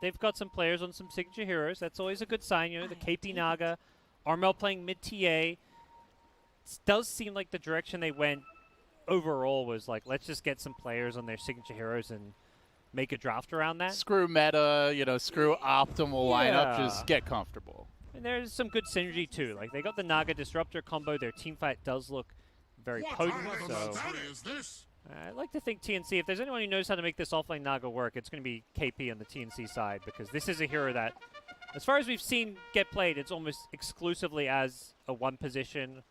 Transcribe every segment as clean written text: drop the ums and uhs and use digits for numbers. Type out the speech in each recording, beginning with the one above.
they've got some players on some signature heroes. That's always a good sign. You know, the KP Naga, Armel playing mid-TA. It does seem like the direction they went overall was like, let's just get some players on their signature heroes and make a draft around that. Screw meta, you know, screw optimal lineup, just get comfortable. And there's some good synergy too. Like they got the Naga Disruptor combo. Their team fight does look very potent. So I'd like to think TNC, if there's anyone who knows how to make this offlane Naga work, it's going to be KP on the TNC side, because this is a hero that, as far as we've seen get played, it's almost exclusively as a one position,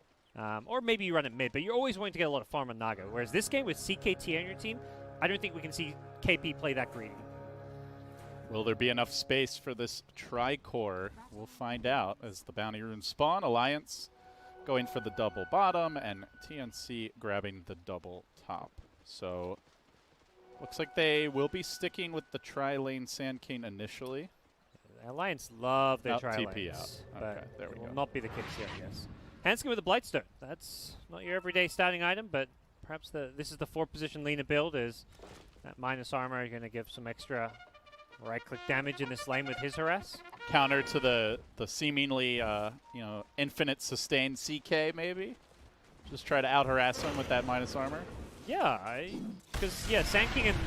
or maybe you run it mid, but you're always going to get a lot of farm on Naga. Whereas this game with CKT on your team, I don't think we can see KP play that greedy. Will there be enough space for this tri-core? We'll find out as the bounty runes spawn. Alliance going for the double bottom, and TNC grabbing the double top. So looks like they will be sticking with the tri-lane Sand King initially. The Alliance love their tri-lanes. TP out. Okay, there we go. Will not be the case yet, yes. Hanskin with a Blightstone. That's not your everyday starting item, but perhaps this is the 4-position Lina build. Is that minus armor going to give some extra right-click damage in this lane with his harass? Counter to the seemingly infinite sustained CK maybe. Just try to out-harass him with that minus armor. Yeah, because Sand King and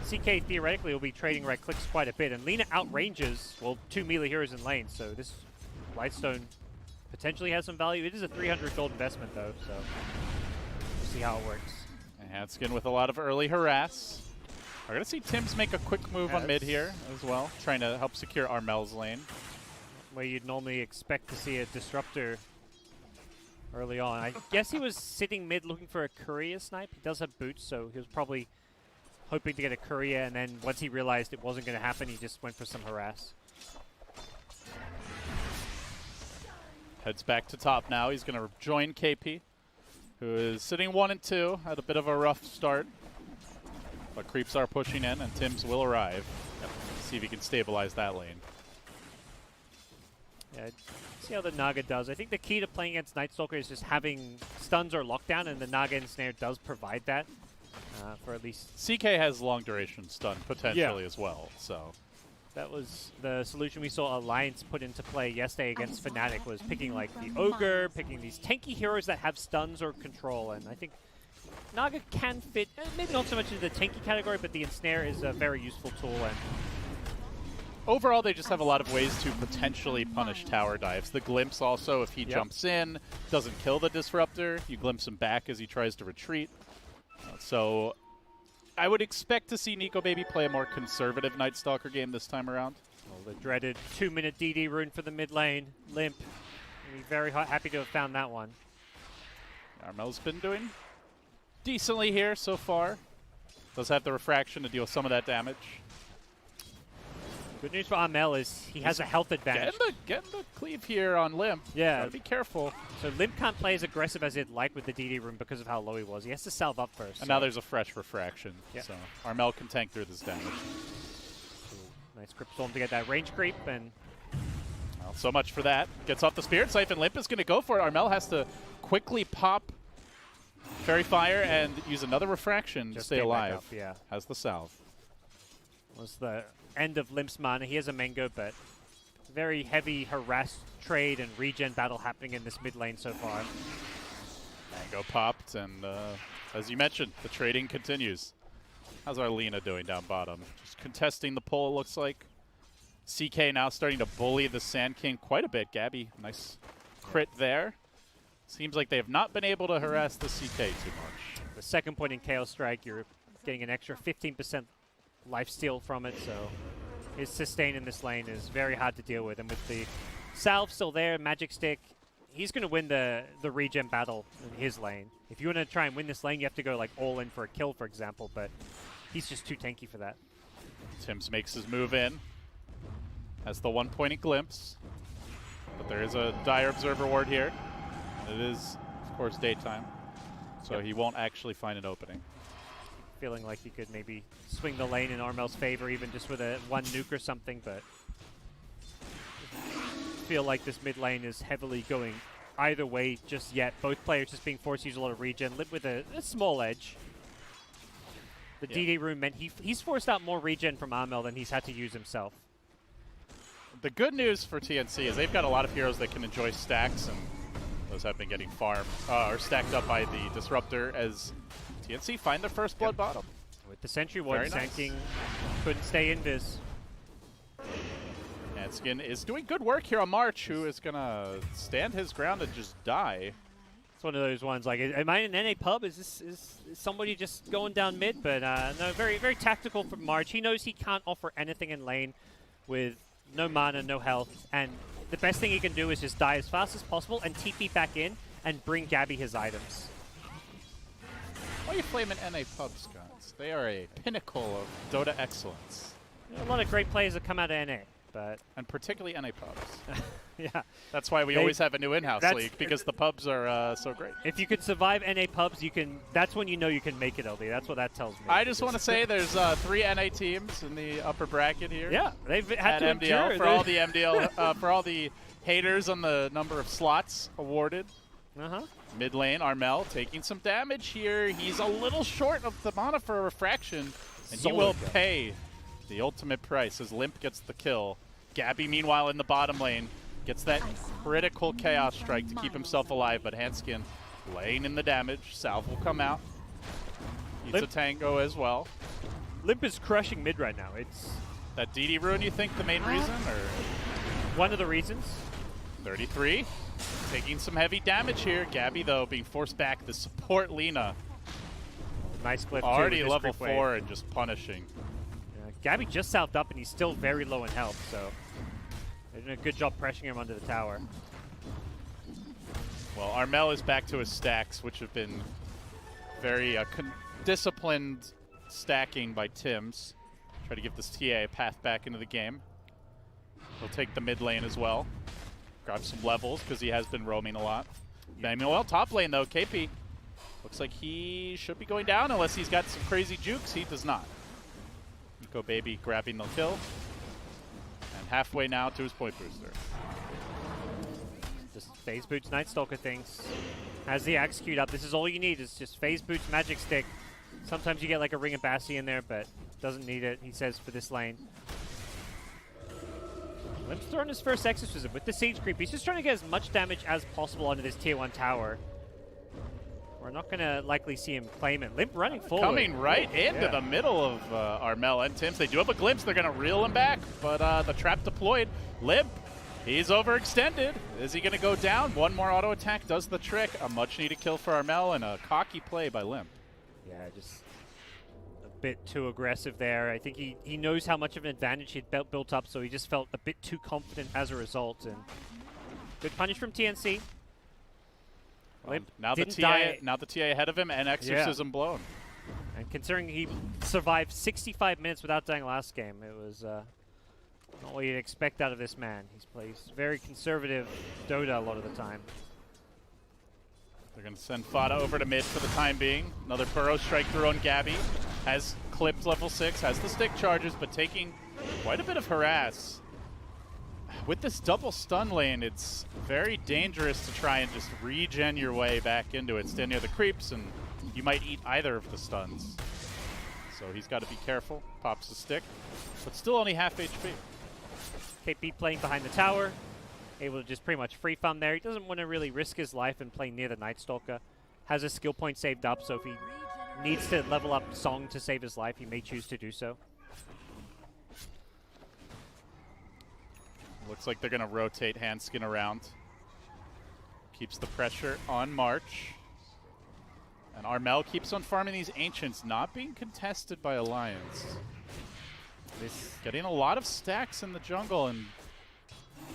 CK theoretically will be trading right clicks quite a bit, and Lina outranges, well, 2 melee heroes in lane, so this Lightstone potentially has some value. It is a 300 gold investment though, so we'll see how it works. And Hanskin with a lot of early harass. We're going to see Tims make a quick move on mid here as well, trying to help secure Armel's lane. Where you'd normally expect to see a disruptor early on. I guess he was sitting mid looking for a courier snipe. He does have boots, so he was probably hoping to get a courier, and then once he realized it wasn't going to happen, he just went for some harass. Heads back to top now. He's going to join KP, who is sitting 1 and 2, had a bit of a rough start. But creeps are pushing in, and Tims will arrive. See if he can stabilize that lane. Yeah, see how the Naga does. I think the key to playing against Night Stalker is just having stuns or lockdown, and the Naga Ensnare does provide that for at least... CK has long duration stun potentially as well, so... That was the solution we saw Alliance put into play yesterday against Fnatic, was picking like the Ogre, picking these tanky heroes that have stuns or control, and I think Naga can fit, maybe not so much into the tanky category, but the Ensnare is a very useful tool. And overall, they just have a lot of ways to potentially punish tower dives. The glimpse also, if he jumps in, doesn't kill the disruptor, you glimpse him back as he tries to retreat. So I would expect to see Nico maybe play a more conservative Night Stalker game this time around. Well, the dreaded 2-minute DD rune for the mid lane. Limp. We'll be very happy to have found that one. Armel's been doing decently here so far. Does have the refraction to deal with some of that damage. Good news for Armel is he has a health advantage. Getting the cleave here on Limp. Yeah. Gotta be careful. So Limp can't play as aggressive as he'd like with the DD room because of how low he was. He has to salve up first. And now there's a fresh refraction. So Armel can tank through this damage. Ooh, nice Crypt Storm to get that range creep, and well, so much for that. Gets off the Spirit Siphon. Limp is going to go for it. Armel has to quickly pop Fairy Fire and use another refraction to stay alive. Has the salve. Was the end of Limp's mana. He has a Mango, but very heavy harass trade and regen battle happening in this mid lane so far. Mango popped, and as you mentioned, the trading continues. How's our Lina doing down bottom? Just contesting the pull, it looks like. CK now starting to bully the Sand King quite a bit. Gabby, nice crit there. Seems like they have not been able to harass the CK too much. The second point in Chaos Strike, you're getting an extra 15% lifesteal from it, so his sustain in this lane is very hard to deal with. And with the salve still there, Magic Stick, he's going to win the regen battle in his lane. If you want to try and win this lane, you have to go like all in for a kill, for example, but he's just too tanky for that. Tims makes his move in. Has the one-pointed glimpse. But there is a Dire Observer ward here. It is, of course, daytime, so he won't actually find an opening. Feeling like he could maybe swing the lane in Armel's favor, even just with a 1 nuke or something, but feel like this mid lane is heavily going either way just yet. Both players just being forced to use a lot of regen, live with a small edge. The DD rune meant he's forced out more regen from Armel than he's had to use himself. the good news for TNC is they've got a lot of heroes that can enjoy stacks, and those have been getting farmed or stacked up by the Disruptor as TNC find their first blood bottom. With the Sentry Ward sanking, couldn't stay invis. Hanskin is doing good work here on March, who is going to stand his ground and just die. It's one of those ones, like, am I in NA pub? Is somebody just going down mid? But no, very, very tactical from March. He knows he can't offer anything in lane with no mana, no health, and the best thing he can do is just die as fast as possible and TP back in and bring Gabby his items. Why are you flaming NA pubs, guys? They are a pinnacle of Dota excellence. A lot of great players that come out of NA, but... And particularly NA pubs. Yeah. That's why we always have a new in-house league, because the pubs are so great. If you can survive NA pubs, you can. That's when you know you can make it, LD. That's what that tells me. I just want to say there's 3 NA teams in the upper bracket here. Yeah, they've had to MDL endure. for all the MDL for all the haters on the number of slots awarded. Mid lane, Armel taking some damage here. He's a little short of the mana for a refraction, and he will pay the ultimate price as Limp gets the kill. Gabby, meanwhile, in the bottom lane, gets that critical Chaos Strike to keep himself alive, but Hanskin laying in the damage. Salve will come out. Needs a tango as well. Limp is crushing mid right now. It's that DD rune, you think, the main reason? Or one of the reasons. 33. Taking some heavy damage here. Gabby, though, being forced back. The support Lina. Nice clip. Already level 4 and just punishing. Yeah, Gabby just south up, and he's still very low in health, so they're doing a good job pressuring him under the tower. Well, Armel is back to his stacks, which have been very disciplined stacking by Tims. Try to give this TA a path back into the game. He'll take the mid lane as well. Grab some levels because he has been roaming a lot. Well, top lane though, KP. Looks like he should be going down unless he's got some crazy jukes. He does not. Nico Baby grabbing the kill. And halfway now to his point booster. Just phase boots, Night Stalker things. Has the axe queued up. This is all you need is just phase boots, magic stick. Sometimes you get like a Ring of Bassi in there, but doesn't need it, he says, for this lane. Limp's throwing his first exorcism with the Siege Creep. He's just trying to get as much damage as possible onto this tier 1 tower. We're not going to likely see him claim it. Limp running forward. Coming right into the middle of Armel and Tims. They do have a glimpse. They're going to reel him back, but the trap deployed. Limp, he's overextended. Is he going to go down? One more auto attack does the trick. A much-needed kill for Armel and a cocky play by Limp. Yeah, just a bit too aggressive there. I think he knows how much of an advantage he'd built up, so he just felt a bit too confident as a result. And good punish from TNC. Now the TA ahead of him and exorcism blown. And considering he survived 65 minutes without dying last game, it was not what you'd expect out of this man. He plays very conservative Dota a lot of the time. They're going to send Fada over to mid for the time being. Another burrow strike through on Gabby. Has clipped level 6, has the stick charges, but taking quite a bit of harass. With this double stun lane, it's very dangerous to try and just regen your way back into it. Stand near the creeps, and you might eat either of the stuns. So he's got to be careful. Pops the stick, but still only half HP. KP playing behind the tower. Able to just pretty much free farm there. He doesn't want to really risk his life and play near the Night Stalker. Has a skill point saved up, so if he needs to level up Song to save his life, he may choose to do so. Looks like they're going to rotate Hanskin around. Keeps the pressure on March. And Armel keeps on farming these Ancients, not being contested by Alliance. Getting a lot of stacks in the jungle and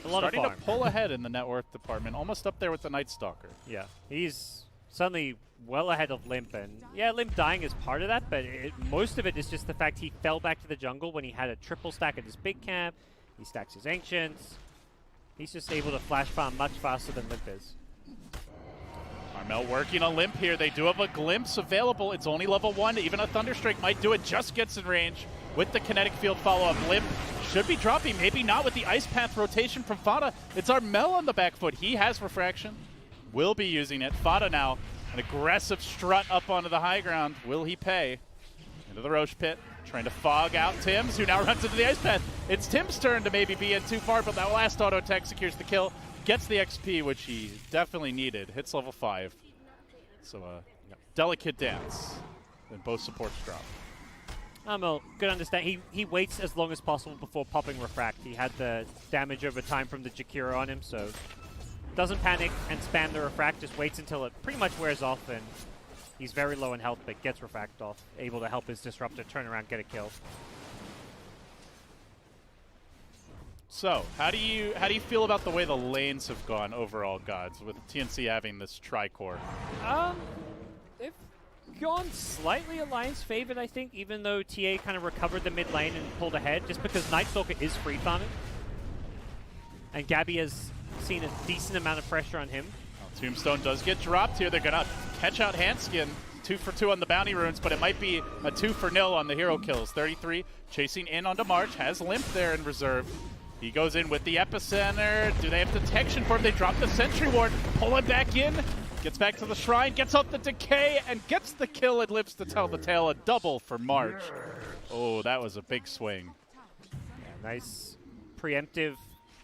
starting to pull ahead in the net worth department, almost up there with the Night Stalker. Yeah, he's suddenly well ahead of Limp, and yeah, Limp dying is part of that, but most of it is just the fact he fell back to the jungle when he had a triple stack at his big camp. He stacks his Ancients. He's just able to flash farm much faster than Limp is. Armel working on Limp here. They do have a glimpse available. It's only level 1. Even a Thunderstrike might do it. Just gets in range with the kinetic field follow-up. Limp should be dropping. Maybe not with the Ice Path rotation from Fada. It's Armel on the back foot. He has Refraction. Will be using it. Fada now, an aggressive strut up onto the high ground. Will he pay? Into the Roche pit. Trying to fog out Tims, who now runs into the Ice Path. It's Tim's turn to maybe be in too far, but that last auto attack secures the kill. Gets the XP, which he definitely needed. Hits level 5. So delicate dance. And both supports drop. Well, good understand. He waits as long as possible before popping Refract. He had the damage over time from the Jakiro on him, so doesn't panic and spam the Refract, just waits until it pretty much wears off, and he's very low in health, but gets Refract off, able to help his Disruptor turn around, get a kill. So, how do you feel about the way the lanes have gone overall, Gods, with TNC having this tri-core? They've gone slightly Alliance favored, I think, even though TA kind of recovered the mid lane and pulled ahead, just because Night Stalker is free farming. And Gabby has seen a decent amount of pressure on him. Well, Tombstone does get dropped here. They're going to catch out Hanskin. 2 for 2 on the bounty runes, but it might be a 2 for 0 on the hero kills. 33 chasing in onto March, has Limp there in reserve. He goes in with the epicenter. Do they have detection for him? They drop the sentry ward, pull him back in, gets back to the shrine, gets off the decay, and gets the kill and lives to tell the tale. A double for March. Oh, that was a big swing. Yeah, nice preemptive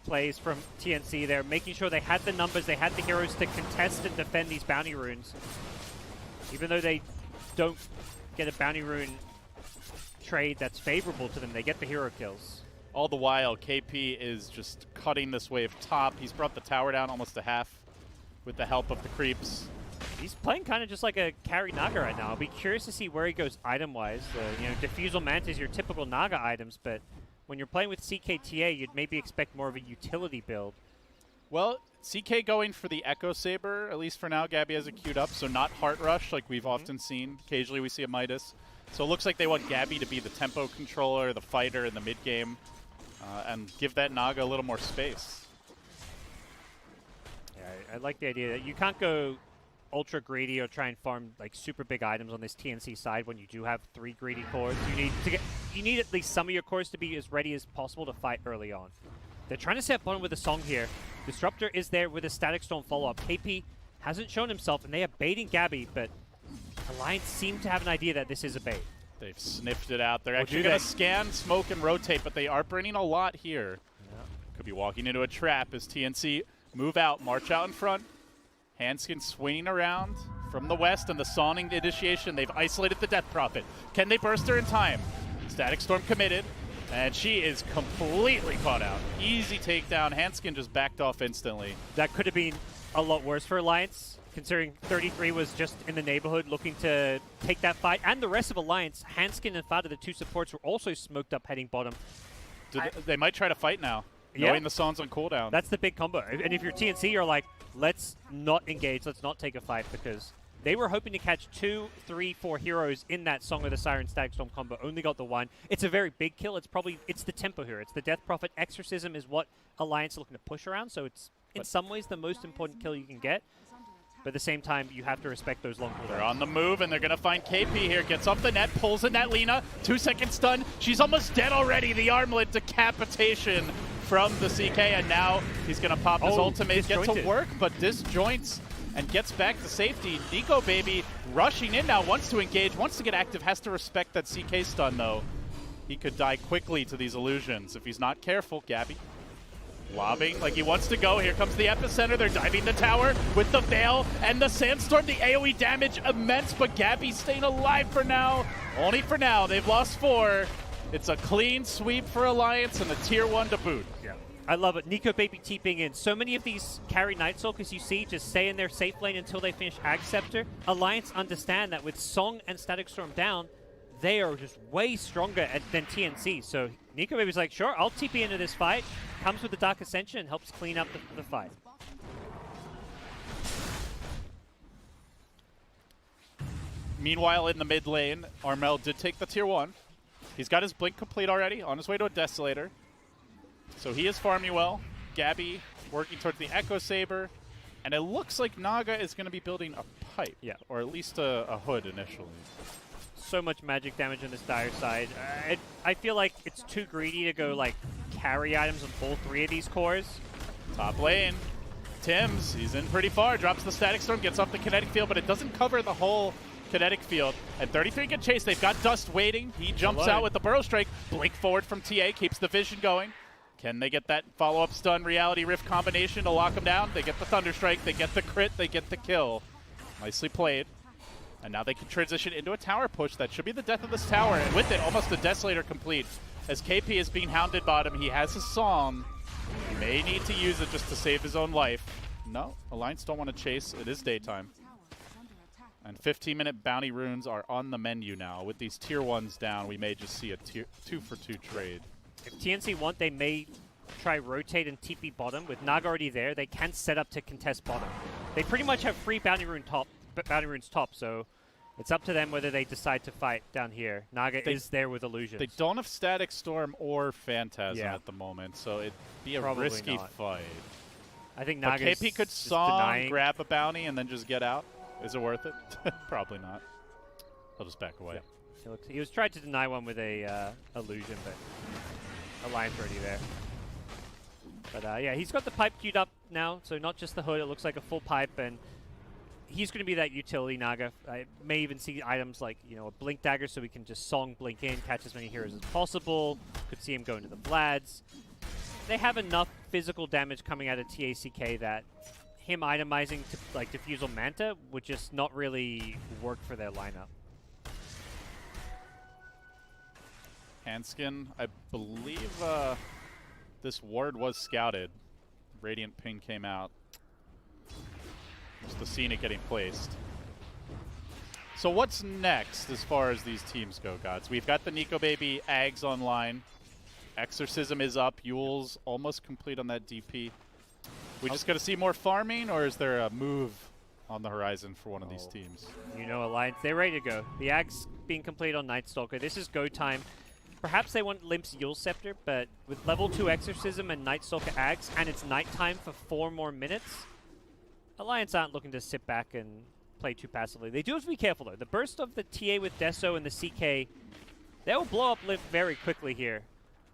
plays from TNC there, making sure they had the numbers, they had the heroes to contest and defend these bounty runes. Even though they don't get a bounty rune trade that's favorable to them, they get the hero kills. All the while, KP is just cutting this wave top. He's brought the tower down almost to half with the help of the creeps. He's playing kind of just like a carry Naga right now. I'll be curious to see where he goes item-wise. Diffusal Mantis, your typical Naga items, but when you're playing with CKTA, you'd maybe expect more of a utility build. Well, CK going for the Echo Saber, at least for now. Gabby has it queued up, so not Heart Rush like we've often seen. Occasionally we see a Midas. So it looks like they want Gabby to be the tempo controller, the fighter in the mid-game, and give that Naga a little more space. Yeah, I like the idea that you can't go ultra greedy or try and farm like super big items on this TNC side when you do have 3 greedy cores. You need at least some of your cores to be as ready as possible to fight early on. They're trying to set bottom with a Song here. Disruptor is there with a Static Storm follow-up. KP hasn't shown himself, and they are baiting Gabby, but Alliance seem to have an idea that this is a bait. They've sniffed it out. They're actually going to scan, smoke, and rotate, but they are burning a lot here. Yeah. Could be walking into a trap as TNC move out, march out in front. Hanskin swinging around from the west, and the Sonic initiation. They've isolated the Death Prophet. Can they burst her in time? Static Storm committed, and she is completely caught out. Easy takedown. Hanskin just backed off instantly. That could have been a lot worse for Alliance, considering 33 was just in the neighborhood looking to take that fight. And the rest of Alliance, Hanskin and Fada, the 2 supports, were also smoked up heading bottom. They might try to fight now, knowing the song's on cooldown. That's the big combo. And if you're TNC, you're like, let's not engage, let's not take a fight, because they were hoping to catch 2, 3, 4 heroes in that Song of the Siren Static Storm combo, only got the 1. It's a very big kill. It's the tempo here. It's the Death Prophet. Exorcism is what Alliance is looking to push around, so it's in some ways the most important kill you can get. But at the same time, you have to respect those long cooldowns. They're on the move, and they're going to find KP here. Gets off the net, pulls in that Lina. 2-second stun. She's almost dead already. The armlet decapitation from the CK, and now he's going to pop his ultimate. Get to work, but disjoints and gets back to safety. Nico Baby rushing in now, wants to engage, wants to get active, has to respect that CK stun, though. He could die quickly to these illusions if he's not careful. Gabby lobbing like he wants to go. Here comes the epicenter. They're diving the tower with the Veil and the Sandstorm. The AoE damage immense, but Gabby's staying alive for now. Only for now. They've lost 4. It's a clean sweep for Alliance and a tier 1 to boot. Yeah, I love it. Nico Baby TPing in. So many of these carry Night Stalkers you see just stay in their safe lane until they finish Ag Scepter. Alliance understand that with Song and Static Storm down, they are just way stronger than TNC. So Nico Baby's like, sure, I'll TP into this fight. Comes with the Dark Ascension and helps clean up the fight. Meanwhile, in the mid lane, Armel did take the tier 1. He's got his blink complete already, on his way to a Desolator. So he is farming well. Gabby working towards the Echo Saber. And it looks like Naga is going to be building a pipe. Yeah. Or at least a hood initially. So much magic damage on this Dire side. I feel like it's too greedy to go like carry items on all 3 of these cores. Top lane. Tim's, he's in pretty far. Drops the Static Storm, gets off the kinetic field, but it doesn't cover the whole kinetic field, and 33 can chase. They've got Dust waiting. He jumps alone. out with the Burrow Strike. Blink forward from TA, keeps the vision going. Can they get that follow-up stun Reality Rift combination to lock him down? They get the Thunder Strike, they get the crit, they get the kill. Nicely played. And now they can transition into a tower push. That should be the death of this tower. And with it, almost a Desolator complete. As KP is being hounded bottom, he has a song. He may need to use it just to save his own life. No, Alliance don't want to chase. It is daytime. And 15-minute bounty runes are on the menu now. With these tier 1s down, we may just see a 2-for-2 trade. If TNC want, they may try rotate and TP bottom. With Naga already there, they can set up to contest bottom. They pretty much have free bounty runes top, so it's up to them whether they decide to fight down here. Naga is there with illusions. They don't have Static Storm or Phantasm at the moment, so it'd be a Probably risky not. fight. I think But Naga KP could song, grab a bounty, and then just get out. Is it worth it? Probably not. He'll just back away. Yeah. He was trying to deny one with a illusion, but Alliance already there. But yeah, he's got the pipe queued up now, so not just the hood. It looks like a full pipe, and he's going to be that utility Naga. I may even see items like, you know, a Blink Dagger so we can just song Blink in, catch as many heroes as possible. Could see him go into the Vlads. They have enough physical damage coming out of TACK that him itemizing to like Diffusal Manta would just not really work for their lineup. Hanskin, I believe this ward was scouted. Radiant ping came out. Just the scene it getting placed. So what's next as far as these teams go, Gods? We've got the Nico Baby Ags online. Exorcism is up. Yule's almost complete on that DP. We just got to see more farming, or is there a move on the horizon for one of these teams? You know, Alliance, they're ready to go. The Ags being complete on Night Stalker. This is go time. Perhaps they want Limp's Yule Scepter, but with level 2 Exorcism and Night Stalker Ags, and it's nighttime for 4 more minutes, Alliance aren't looking to sit back and play too passively. They do have to be careful, though. The burst of the TA with Deso and the CK, they will blow up Limp very quickly here.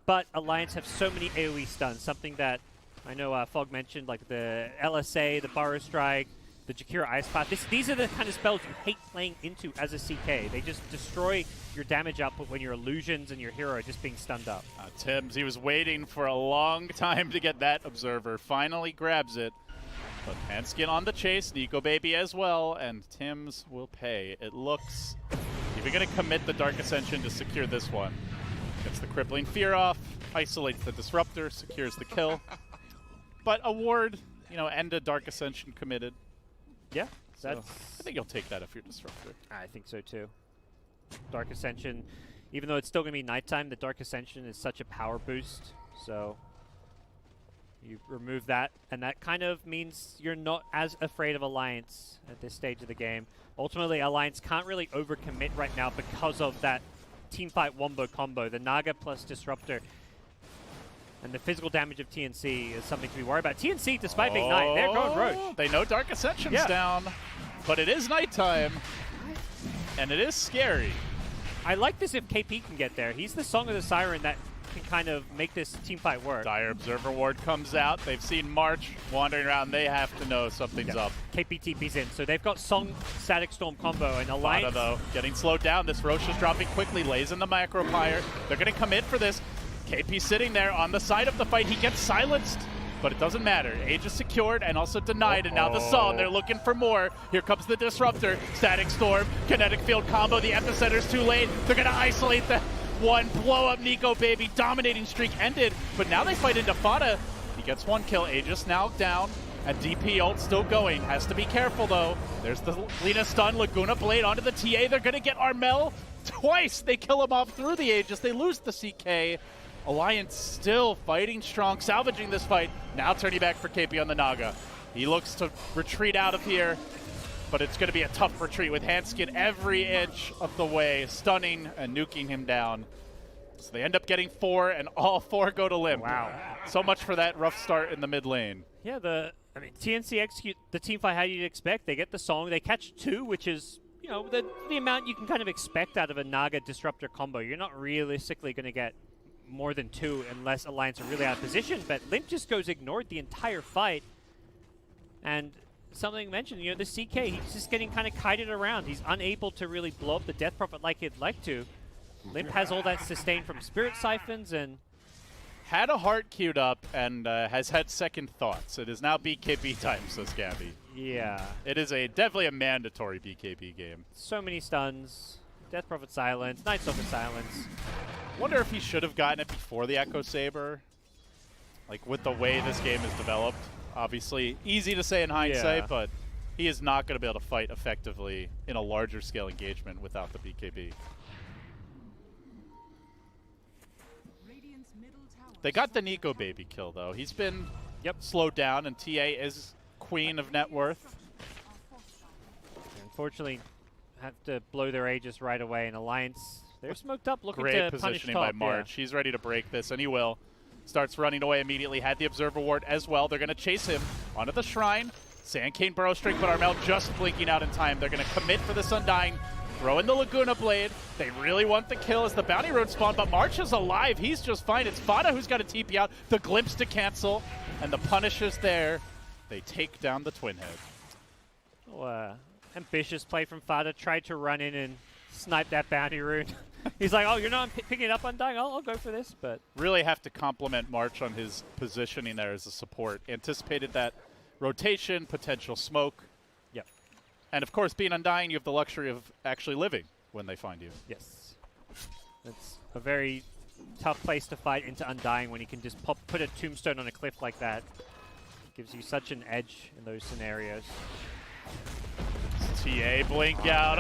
But Alliance have so many AoE stuns, something that I know Fog mentioned, like the LSA, the Burrow Strike, the Jakira Ice Path. These are the kind of spells you hate playing into as a CK. They just destroy your damage output when your illusions and your hero are just being stunned up. Tims, he was waiting for a long time to get that Observer. Finally grabs it. But Hanskin on the chase, Nico Baby as well, and Tims will pay. It looks, if you're going to commit the Dark Ascension to secure this one, gets the Crippling Fear off, isolates the Disruptor, secures the kill. But a ward, you know, and a Dark Ascension committed. Yeah, So I think you'll take that if you're Disruptor. I think so too. Dark Ascension, even though it's still going to be nighttime, the Dark Ascension is such a power boost. So you remove that, and that kind of means you're not as afraid of Alliance at this stage of the game. Ultimately, Alliance can't really overcommit right now because of that teamfight wombo combo. The Naga plus Disruptor. And the physical damage of TNC is something to be worried about. TNC, despite being night, they're going rogue. They know Dark Ascension's down, but it is nighttime, and it is scary. I like this if KP can get there. He's the Song of the Siren that can kind of make this team fight work. Dire Observer Ward comes out. They've seen March wandering around. They have to know something's up. KP TP's in. So they've got Song Static Storm combo and Alliance. Fada, though, getting slowed down. This Roche is dropping quickly, lays in the Macro Pyre. They're going to commit for this. KP sitting there on the side of the fight. He gets silenced, but it doesn't matter. Age is secured and also denied, and now the Song, they're looking for more. Here comes the Disruptor. Static Storm, Kinetic Field combo. The Epicenter's too late. They're going to isolate the one, blow up Nico Baby. Dominating streak ended, but now they fight into Fada. He gets one kill. Aegis now down, and DP ult still going. Has to be careful, though. There's the Lina stun. Laguna Blade onto the TA. They're going to get Armel twice. They kill him off through the Aegis. They lose the CK. Alliance still fighting strong, salvaging this fight. Now turning back for KP on the Naga. He looks to retreat out of here, but it's going to be a tough retreat with Hanskin every inch of the way, stunning and nuking him down. So they end up getting 4, and all 4 go to Limp. Wow. So much for that rough start in the mid lane. Yeah, TNC execute the team fight how you'd expect. They get the Song, they catch 2, which is, you know, the amount you can kind of expect out of a Naga Disruptor combo. You're not realistically going to get more than 2 unless Alliance are really out of position, but Limp just goes ignored the entire fight. And something mentioned. You know, the CK, he's just getting kind of kited around. He's unable to really blow up the Death Prophet like he'd like to. Limp has all that sustain from Spirit Siphons and... Had a heart queued up and has had second thoughts. It is now BKB time, says Gabby. Yeah. It is definitely a mandatory BKB game. So many stuns. Death Prophet silence. Night Stalker silence. Wonder if he should have gotten it before the Echo Saber. Like, with the way this game is developed. Obviously, easy to say in hindsight, but he is not going to be able to fight effectively in a larger scale engagement without the BKB. They got the Nico baby kill, though. He's been slowed down, and TA is queen of net worth. Unfortunately, have to blow their Aegis right away, and Alliance, they're smoked up, looking Great to punish positioning top. by March. He's ready to break this, and he will. Starts running away immediately. Had the Observer Ward as well. They're going to chase him onto the Shrine. Sandcane Burrow String, but Armel just blinking out in time. They're going to commit for this Undying. Throw in the Laguna Blade. They really want the kill as the Bounty Road spawn, but March is alive. He's just fine. It's Fada who's got a TP out. The Glimpse to cancel, and the Punisher's there. They take down the Twin Head. Oh, ambitious play from Fada. Tried to run in and snipe that Bounty Rune. He's like, oh, you're not picking it up Undying? I'll go for this, but... Really have to compliment March on his positioning there as a support. Anticipated that rotation, potential smoke. Yep. And of course, being Undying, you have the luxury of actually living when they find you. Yes. It's a very tough place to fight into Undying when you can just put a tombstone on a cliff like that. It gives you such an edge in those scenarios. TA blink out.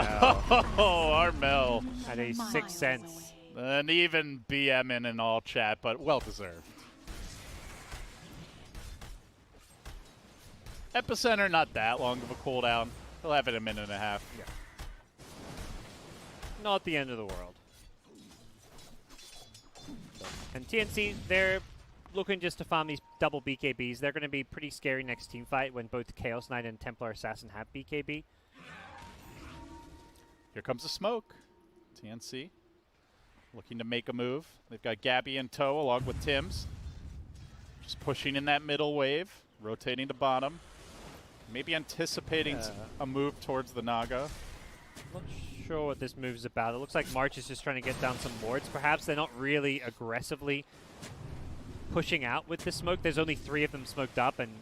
Oh, Armel. Had a sixth sense. And even BM in all chat, but well deserved. Epicenter, not that long of a cooldown. He'll have it a minute and a half. Yeah. Not the end of the world. And TNC, they're looking just to farm these double BKBs. They're going to be pretty scary next team fight when both Chaos Knight and Templar Assassin have BKB. Here comes the smoke. TNC looking to make a move. They've got Gabby in tow along with Tims. Just pushing in that middle wave, rotating to bottom. Maybe anticipating a move towards the Naga. Not sure what this move's about. It looks like March is just trying to get down some wards. Perhaps they're not really aggressively pushing out with the smoke. There's only 3 of them smoked up, and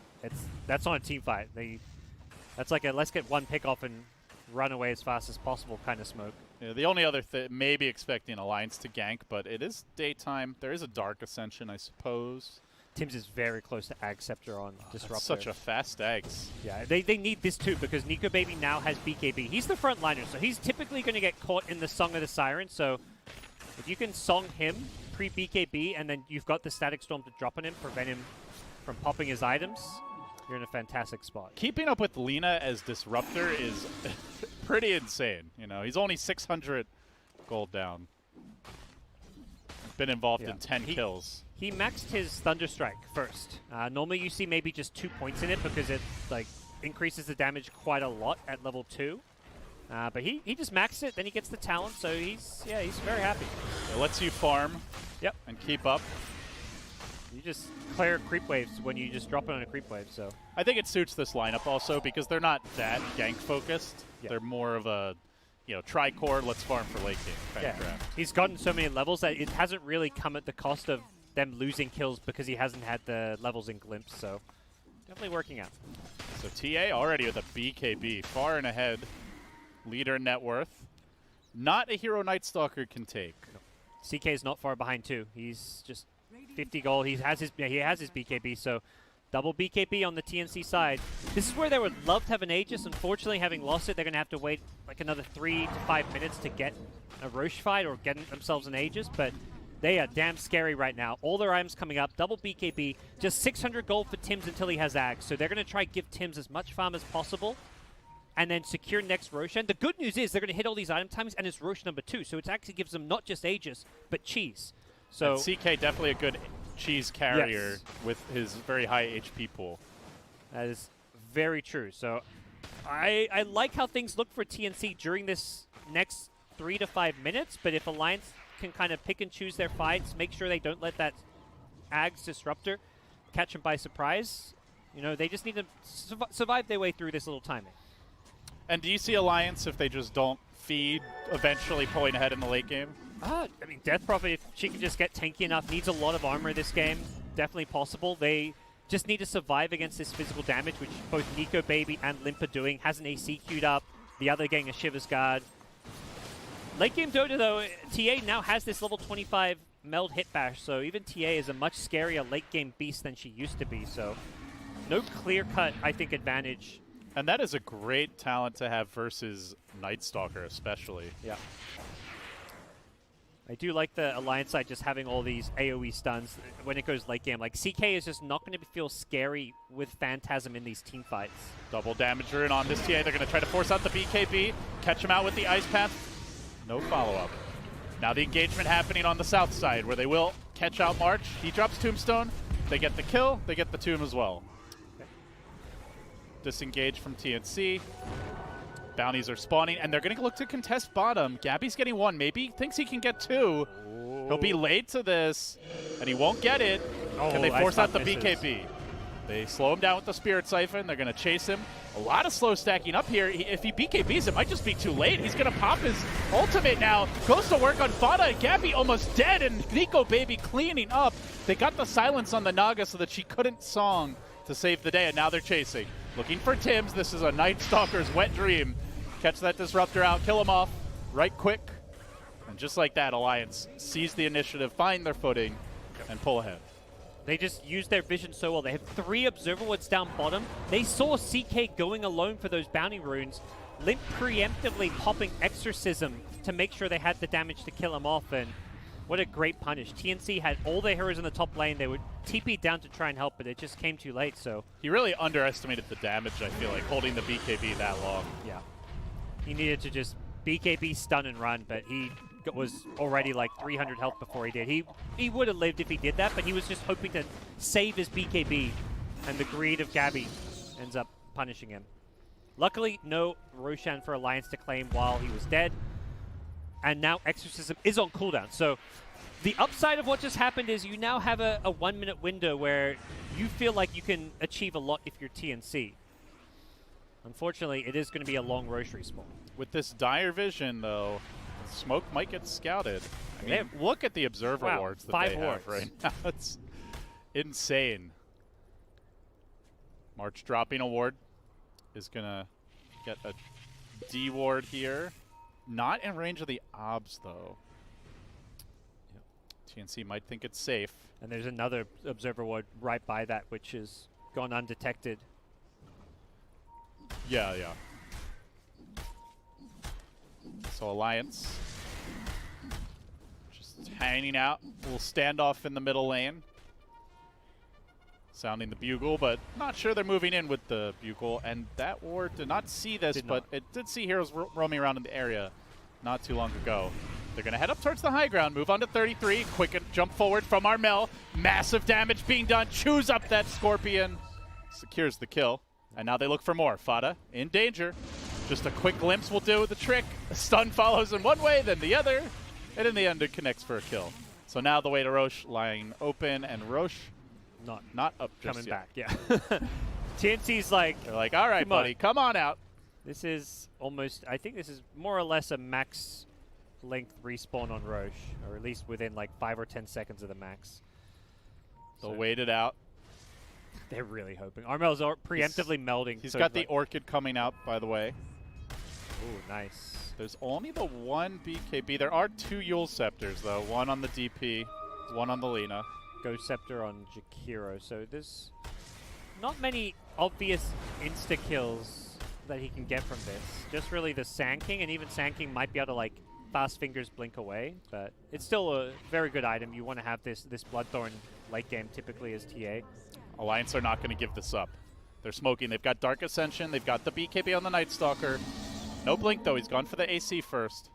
that's not a team fight. That's like a let's get one pick off and run away as fast as possible kind of smoke. Yeah, the only other thing, maybe expecting Alliance to gank, but it is daytime. There is a Dark Ascension, I suppose. Tims is very close to Ag Scepter on Disruptor. That's such a fast Ags. Yeah, they need this too because Nico Baby now has BKB. He's the front liner, so he's typically going to get caught in the Song of the Siren. So if you can Song him pre-BKB and then you've got the Static Storm to drop on him, prevent him from popping his items, you're in a fantastic spot. Keeping up with Lina as Disruptor is pretty insane. You know, he's only 600 gold down. Been involved in 10 kills. He maxed his Thunderstrike first. Normally you see maybe just 2 points in it because it like increases the damage quite a lot at level 2. But he just maxed it, then he gets the talent, so he's very happy. It lets you farm and keep up. You just clear creep waves when you just drop it on a creep wave, so. I think it suits this lineup also because they're not that gank focused. They're more of a, you know, tri-core, let's farm for late game kind of draft. He's gotten so many levels that it hasn't really come at the cost of them losing kills because he hasn't had the levels in Glimpse, so definitely working out. So TA already with a BKB, far and ahead, leader in net worth. Not a hero Night Stalker can take. No. CK is not far behind too. He's just 50 gold. He has his BKB, so double BKB on the TNC side. This is where they would love to have an Aegis. Unfortunately, having lost it, they're going to have to wait like another 3 to 5 minutes to get a Roche fight or get themselves an Aegis, but they are damn scary right now. All their items coming up, double BKB, just 600 gold for Tims until he has Ags. So they're going to try to give Tims as much farm as possible and then secure next Roche. And the good news is they're going to hit all these item times and it's Roche number 2. So it actually gives them not just Aegis, but cheese. So and CK definitely a good cheese carrier with his very high HP pool. That is very true. So I like how things look for TNC during this next 3 to 5 minutes, but if Alliance can kind of pick and choose their fights, make sure they don't let that Ags Disruptor catch them by surprise, You know, they just need to survive their way through this little timing. And do you see Alliance, if they just don't feed, eventually pulling ahead in the late game? I mean, Death Prophet, if she can just get tanky enough, needs a lot of armor this game. Definitely possible. They just need to survive against this physical damage, which both Nico Baby and Limp are doing. Has an AC queued up. The other getting a Shiver's Guard. Late game Dota, though, TA now has this level 25 meld hit bash, so even TA is a much scarier late game beast than she used to be. So no clear-cut, I think, advantage. And that is a great talent to have versus Night Stalker, especially. Yeah. I do like the Alliance side just having all these AoE stuns when it goes late game. Like, CK is just not going to feel scary with Phantasm in these team fights. Double damage rune on this TA. They're going to try to force out the BKB, catch him out with the Ice Path. No follow-up. Now the engagement happening on the south side where they will catch out March. He drops Tombstone. They get the kill. They get the tomb as well. Okay. Disengage from TNC. Bounties are spawning, and they're going to look to contest bottom. Gabby's getting one. Maybe thinks he can get two. Oh. He'll be late to this, and he won't get it. Oh, can they force out the BKB? They slow him down with the Spirit Siphon. They're going to chase him. A lot of slow stacking up here. If he BKBs, it might just be too late. He's going to pop his ultimate now. Goes to work on Fada. Gabby almost dead, and Nico Baby cleaning up. They got the silence on the Naga so that she couldn't song to save the day, and now they're chasing. Looking for Tims. This is a Night Stalker's wet dream. Catch that Disruptor out, kill him off right quick. And just like that, Alliance seize the initiative, find their footing, and pull ahead. They just used their vision so well. They have 3 Observer Wards down bottom. They saw CK going alone for those bounty runes. Limp preemptively popping Exorcism to make sure they had the damage to kill him off, and what a great punish. TNC had all their heroes in the top lane. They would TP down to try and help, but it just came too late, so. He really underestimated the damage, I feel like, holding the BKB that long. Yeah. He needed to just BKB stun and run, but he was already like 300 health before he did. He would have lived if he did that, but he was just hoping to save his BKB, and the greed of Gabby ends up punishing him. Luckily, no Roshan for Alliance to claim while he was dead, and now Exorcism is on cooldown. So the upside of what just happened is you now have a 1-minute window where you feel like you can achieve a lot if you're TNC. Unfortunately, it is going to be a long Roche respawn. With this dire vision, though, smoke might get scouted. I mean, look at the Observer wards that they have right now. It's insane. March dropping a ward is going to get a D ward here. Not in range of the obs, though. Yep. TNC might think it's safe. And there's another Observer ward right by that, which is gone undetected. Yeah, yeah. So Alliance just hanging out. A little standoff in the middle lane. Sounding the bugle, but not sure they're moving in with the bugle. And that ward did not see this, but it did see heroes roaming around in the area not too long ago. They're going to head up towards the high ground, move on to 33. Quick jump forward from Armel. Massive damage being done. Chews up that Scorpion. Secures the kill. And now they look for more. Fada in danger. Just a quick glimpse will do the trick. A stun follows in one way, then the other. And in the end, it connects for a kill. So now the way to Roche lying open, and Roche not up just coming yet. back, yeah. TNC's like, they're like, all right, buddy, come on out. This is almost, I think this is more or less a max length respawn on Roche, or at least within like 5 or 10 seconds of the max. They'll wait it out. They're really hoping. Armel's preemptively melding. He's got the Orchid coming out, by the way. Ooh, nice. There's only the one BKB. There are 2 Yule Scepters, though. One on the DP, one on the Lina. Ghost Scepter on Jakiro. So there's not many obvious insta-kills that he can get from this. Just really the Sand King, and even Sand King might be able to, like, fast fingers blink away. But it's still a very good item. You want to have this Bloodthorn late game, typically as TA. Alliance are not going to give this up. They're smoking. They've got Dark Ascension. They've got the BKB on the Night Stalker. No blink, though. He's gone for the AC first.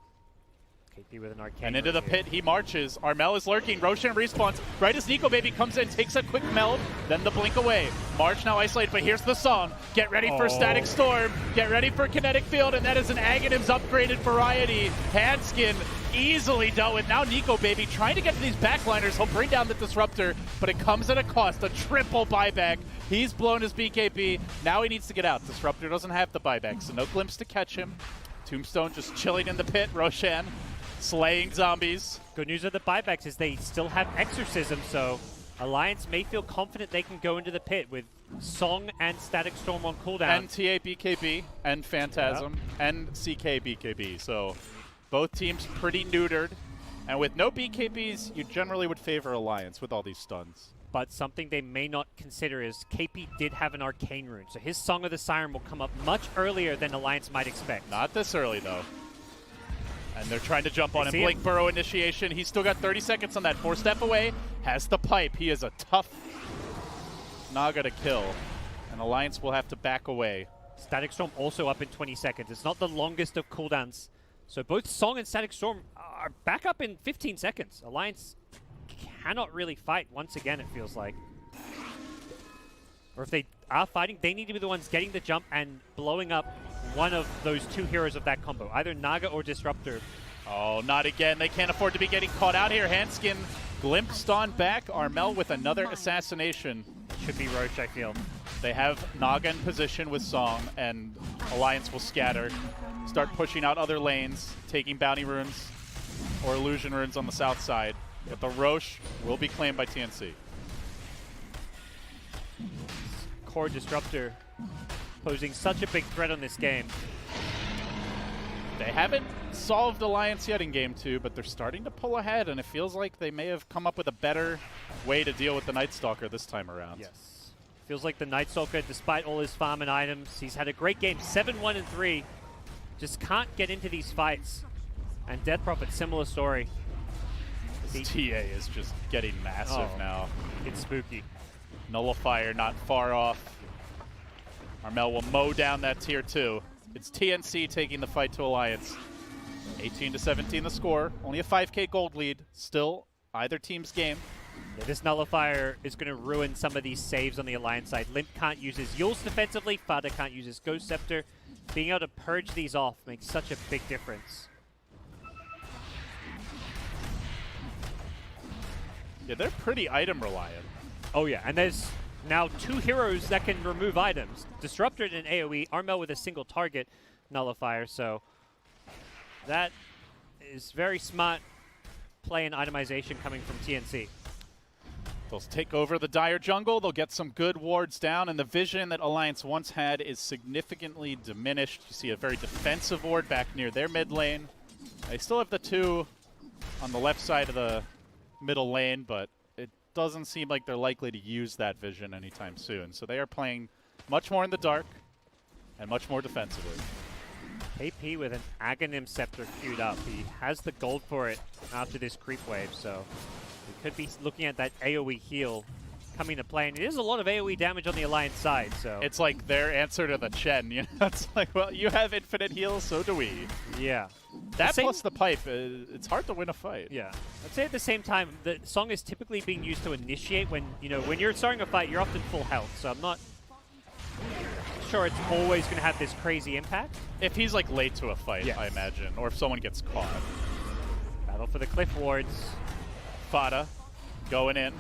KP with an arcane. And into the pit he marches. Armel is lurking. Roshan respawns. Right as Nico Baby comes in, takes a quick meld, then the blink away. March now isolated, but here's the song. Get ready for Static Storm. Get ready for Kinetic Field, and that is an Aghanim's upgraded variety. Hadskin easily dealt with. Now Nico, baby, trying to get to these backliners. He'll bring down the Disruptor, but it comes at a cost. A triple buyback. He's blown his BKB. Now he needs to get out. Disruptor doesn't have the buyback, so no glimpse to catch him. Tombstone just chilling in the pit. Roshan slaying zombies. Good news of the buybacks is they still have Exorcism, so Alliance may feel confident they can go into the pit with Song and Static Storm on cooldown. And TA BKB and Phantasm and CK BKB. So both teams pretty neutered. And with no BKBs, you generally would favor Alliance with all these stuns. But something they may not consider is KP did have an Arcane Rune, so his Song of the Siren will come up much earlier than Alliance might expect. Not this early, though. And they're trying to jump on him. Blink him. Burrow initiation. He's still got 30 seconds on that. 4-step away. Has the pipe. He is a tough Naga to kill. And Alliance will have to back away. Static Storm also up in 20 seconds. It's not the longest of cooldowns. So both Song and Static Storm are back up in 15 seconds. Alliance cannot really fight once again, it feels like. Or if they are fighting, they need to be the ones getting the jump and blowing up one of those two heroes of that combo, either Naga or Disruptor. Oh, not again. They can't afford to be getting caught out here. Handskin glimpsed on back. Armel with another assassination. Should be Roche, I feel. They have Naga in position with Song, and Alliance will scatter. Start pushing out other lanes, taking bounty runes or illusion runes on the south side. But the Roche will be claimed by TNC. Core Disruptor posing such a big threat on this game. They haven't solved Alliance yet in Game 2, but they're starting to pull ahead, and it feels like they may have come up with a better way to deal with the Night Stalker this time around. Yes. Feels like the Night Stalker, despite all his farm and items, he's had a great game, 7-1-3. Just can't get into these fights. And Death Prophet, similar story. This TA is just getting massive now. It's spooky. Nullifier not far off. Armel will mow down that tier 2. It's TNC taking the fight to Alliance. 18-17 the score. Only a 5k gold lead. Still either team's game. Yeah, this Nullifier is going to ruin some of these saves on the Alliance side. Limp can't use his Yules defensively. Fada can't use his Ghost Scepter. Being able to purge these off makes such a big difference. Yeah, they're pretty item reliant. Oh yeah, and there's now two heroes that can remove items. Disruptor and AoE, Armel with a single target Nullifier, so that is very smart play and itemization coming from TNC. They'll take over the Dire jungle, they'll get some good wards down, and the vision that Alliance once had is significantly diminished. You see a very defensive ward back near their mid lane. They still have the two on the left side of the middle lane, but it doesn't seem like they're likely to use that vision anytime soon. So they are playing much more in the dark and much more defensively. KP with an Aghanim Scepter queued up. He has the gold for it after this creep wave, so we could be looking at that AoE heal coming to play. And it is a lot of AoE damage on the Alliance side, so... It's like their answer to the Chen, you know? It's like, well, you have infinite heals, so do we. Yeah. That plus the pipe, it's hard to win a fight. Yeah. I'd say at the same time, the Song is typically being used to initiate when, you know, when you're starting a fight, you're often full health, so I'm not sure it's always going to have this crazy impact. If he's like late to a fight, yes, I imagine, or if someone gets caught. Battle for the Cliff Wards. Fada going in.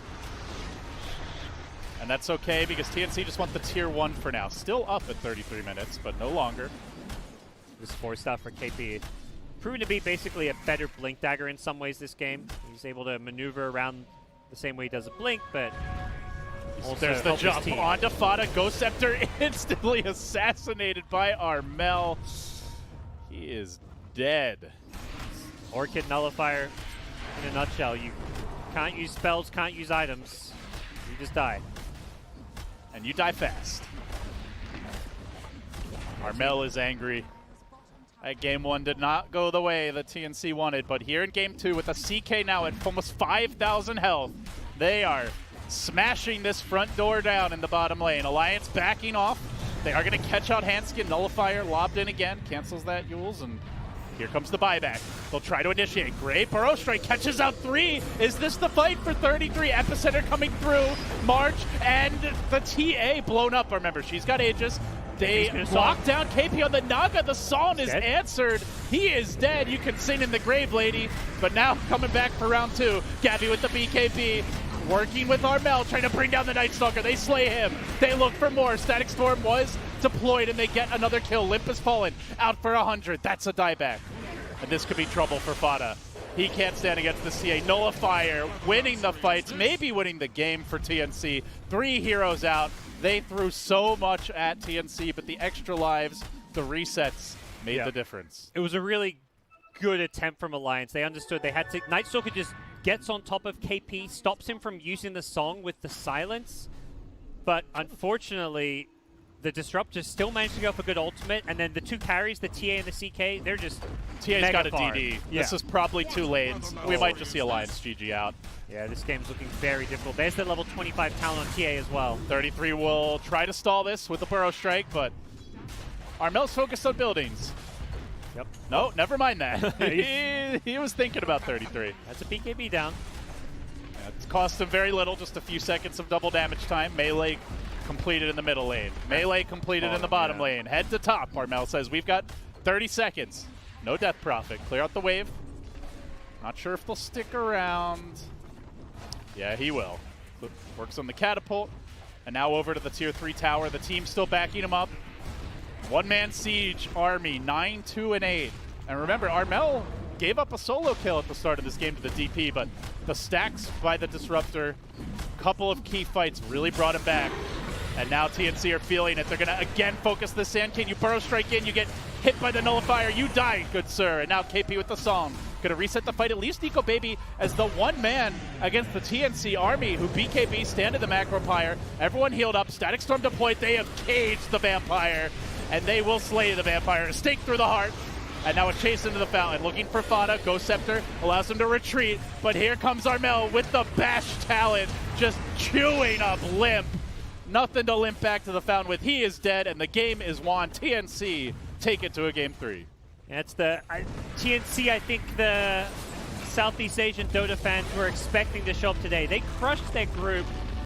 And that's okay because TNC just want the tier 1 for now. Still up at 33 minutes, but no longer. This 4-star for KP. Proven to be basically a better Blink Dagger in some ways this game. He's able to maneuver around the same way he does a Blink, but also there's the jump onto Fada. Ghost Scepter instantly assassinated by Armel. He is dead. Orchid Nullifier in a nutshell. You can't use spells, can't use items. You just die. And you die fast. Armel is angry. Game 1 did not go the way that TNC wanted, but here in Game 2 with a CK now at almost 5,000 health, they are smashing this front door down in the bottom lane. Alliance backing off. They are going to catch out Handskin. Nullifier lobbed in again. Cancels that Yules, and here comes the buyback. They'll try to initiate. Great Burrow Strike catches out 3. Is this the fight for 33? Epicenter coming through. March and the TA blown up. Remember, she's got Aegis. They lock down KP on the Naga. The song is answered. He is dead. You can sing in the grave, lady. But now coming back for round 2. Gabby with the BKB. Working with Armel, trying to bring down the Night Stalker. They slay him. They look for more. Static Storm was deployed, and they get another kill. Limp has fallen. Out for 100. That's a dieback. And this could be trouble for Fada. He can't stand against the CA. Nullifier winning the fights, maybe winning the game for TNC. 3 heroes out. They threw so much at TNC, but the extra lives, the resets, made the difference. It was a really good attempt from Alliance. They understood they had to. Night Stalker just gets on top of KP, stops him from using the song with the silence. But unfortunately, the Disruptors still managed to go for good ultimate, and then the 2 carries, the TA and the CK, they're just TA's got a far. DD. Yeah. This is probably 2 lanes. We might just see Alliance GG out. Yeah, this game's looking very difficult. There's the level 25 talent on TA as well. 33 will try to stall this with the Burrow Strike, but Armel's focused on buildings. Yep. No, never mind that. he was thinking about 33. That's a BKB down. Yeah, it's cost him very little, just a few seconds of double damage time. Melee completed in the middle lane. Melee completed in the bottom lane. Head to top, Armel says. We've got 30 seconds. No death profit. Clear out the wave. Not sure if they'll stick around. Yeah, he will. Works on the catapult. And now over to the tier 3 tower. The team's still backing him up. One-man siege army, 9, 2, and 8. And remember, Armel gave up a solo kill at the start of this game to the DP, but the stacks by the Disruptor, couple of key fights really brought him back. And now TNC are feeling it. They're going to again focus the Sand King. You Burrow Strike in, you get hit by the Nullifier, you die, good sir. And now KP with the song. Going to reset the fight. At least Nico Baby as the one man against the TNC army who BKB standed the Macro Pyre. Everyone healed up. Static Storm deployed. They have caged the Vampire. And they will slay the Vampire. Stake through the heart. And now a chase into the fountain. Looking for Fada. Ghost Scepter allows him to retreat. But here comes Armel with the Bash talent. Just chewing up Limp. Nothing to limp back to the fountain with. He is dead, and the game is won. TNC take it to a game 3. That's the TNC. I think the Southeast Asian Dota fans were expecting to show up today. They crushed their group.